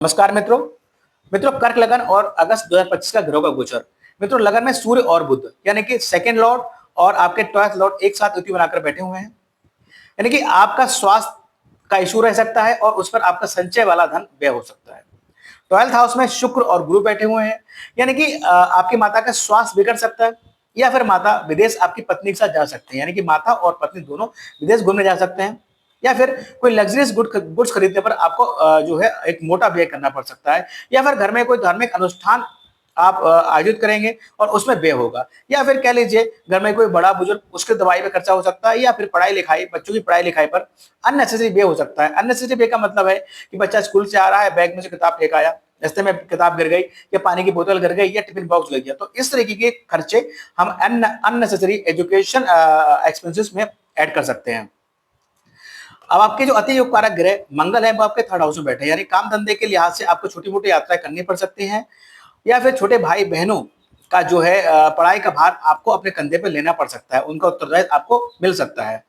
नमस्कार मित्रों। कर्क लगन और अगस्त 2025 का ग्रहों का गोचर। मित्रों, लगन में सूर्य और बुध यानी कि सेकंड लॉर्ड और आपके 12th लॉर्ड एक साथ युति बनाकर बैठे हुए हैं। यानी कि आपका स्वास्थ्य का इशू रह सकता है और उस पर आपका संचय वाला धन व्यय हो सकता है। 12th हाउस में शुक्र और गुरु बैठे हुए हैं, यानी कि आपकी माता का स्वास्थ्य बिगड़ सकता है या फिर माता विदेश आपकी पत्नी के साथ जा सकते हैं, यानी कि माता और पत्नी दोनों विदेश घूमने जा सकते हैं या फिर कोई लग्जरियस गुड्स खरीदने पर आपको जो है एक मोटा व्यय करना पड़ सकता है या फिर घर में कोई धार्मिक अनुष्ठान आप आयोजित करेंगे और उसमें व्यय होगा या फिर कह लीजिए घर में कोई बड़ा बुजुर्ग उसके दवाई पे खर्चा हो सकता है या फिर पढ़ाई लिखाई बच्चों की पढ़ाई लिखाई पर अननेसेसरी व्यय हो सकता है। अननेसेसरी व्यय का मतलब है कि बच्चा स्कूल से आ रहा है, बैग में से किताब लेकर आया, रास्ते में किताब गिर गई या पानी की बोतल गिर गई या टिफिन बॉक्स गिर गया, तो इस तरीके के खर्चे हम अननेसेसरी एजुकेशन एक्सपेंसेस में ऐड कर सकते हैं। अब आपके जो अति योग कारक ग्रह मंगल है वो आपके थर्ड हाउस में बैठे हैं, यानी काम धंधे के लिहाज से आपको छोटी मोटी यात्राएं करनी पड़ सकती हैं या फिर छोटे भाई बहनों का जो है पढ़ाई का भार आपको अपने कंधे पे लेना पड़ सकता है, उनका उत्तरदायित्व आपको मिल सकता है।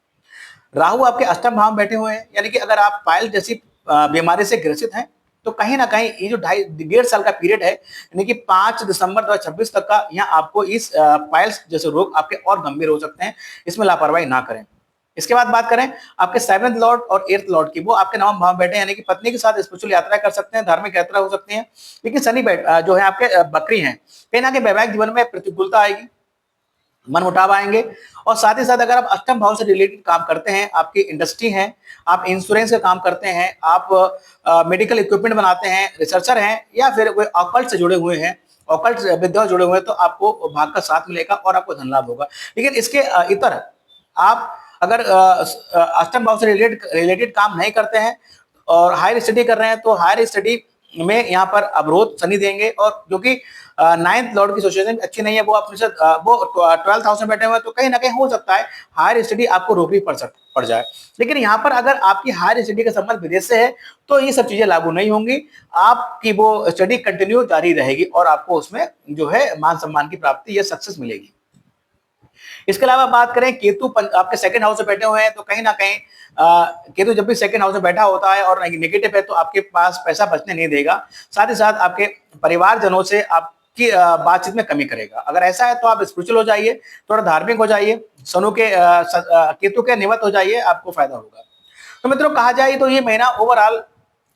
राहु आपके अष्टम भाव में बैठे हुए हैं, यानी कि अगर आप पाइल्स जैसी बीमारी से ग्रसित हैं तो कहीं ना कहीं ये जो 2.5 साल का पीरियड है, यानी कि 5 दिसंबर 2026 तक का, यहाँ आपको इस पाइल्स जैसे रोग आपके और गंभीर हो सकते हैं, इसमें लापरवाही ना करें। इसके बाद बात करें आपके 7th लॉर्ड और 8th लॉर्ड की, वो आपके नवम भाव में बैठे हैं, यानी कि पत्नी के साथ स्पिरिचुअल यात्रा कर सकते हैं, धार्मिक यात्रा हो सकती है। लेकिन शनि जो है आपके बकरी हैं, कहीं ना कहीं वैवाहिक जीवन में प्रतिकूलता आएगी, मन मुटाव आएंगे और साथ ही साथ अगर आप अष्टम भाव से रिलेटेड काम करते हैं, आपकी इंडस्ट्री है, आप इंश्योरेंस का काम करते हैं, आप मेडिकल इक्विपमेंट बनाते हैं, रिसर्चर हैं या फिर कोई ऑकल्ट से जुड़े हुए हैं, ऑकल्ट विद्या जुड़े हुए हैं, तो आपको भाग का साथ मिलेगा और आपको धन लाभ होगा। लेकिन इसके इतर आप अगर अष्टम भाव से रिलेटेड काम नहीं करते हैं और हायर स्टडी कर रहे हैं तो हायर स्टडी में यहाँ पर अवरोध शनि देंगे, और जो कि 9th लॉर्ड की सिचुएशन अच्छी नहीं है, वो अपने साथ वो 12th हाउस में बैठे हुए हैं, तो कहीं ना कहीं हो सकता है हायर स्टडी आपको रोकनी पड़ जाए। लेकिन यहाँ पर अगर आपकी हायर स्टडी का संबंध विदेश से है तो ये सब चीजें लागू नहीं होंगी, आपकी वो स्टडी कंटिन्यू जारी रहेगी और आपको उसमें जो है मान सम्मान की प्राप्ति या सक्सेस मिलेगी। इसके अलावा बात करें केतु आपके सेकंड हाउस में बैठे हुए हैं, तो कहीं ना कहीं केतु जब भी सेकंड हाउस में बैठा होता है और नेगेटिव है तो आपके पास पैसा बचने नहीं देगा, साथ ही साथ आपके परिवारजनों से आपकी बातचीत में कमी करेगा। अगर ऐसा है तो आप स्पिरिचुअल हो जाइए, थोड़ा धार्मिक हो जाइए, सोनू के केतु के निवत हो जाइए, आपको फायदा होगा। तो मित्रों, कहा जाए तो ये महीना ओवरऑल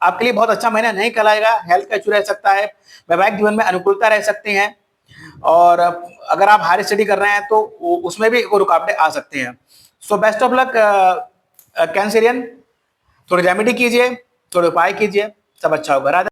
आपके लिए बहुत अच्छा महीना नहीं कहलाएगा। हेल्थ का इशू रह सकता है, वैवाहिक जीवन में अनुकूलता रह सकती है और अगर आप हायर स्टडी कर रहे हैं तो उसमें भी रुकावटें आ सकती हैं। सो बेस्ट ऑफ लक कैंसरियन, थोड़ी रेमेडी कीजिए, थोड़े उपाय कीजिए, सब अच्छा होगा। राधे।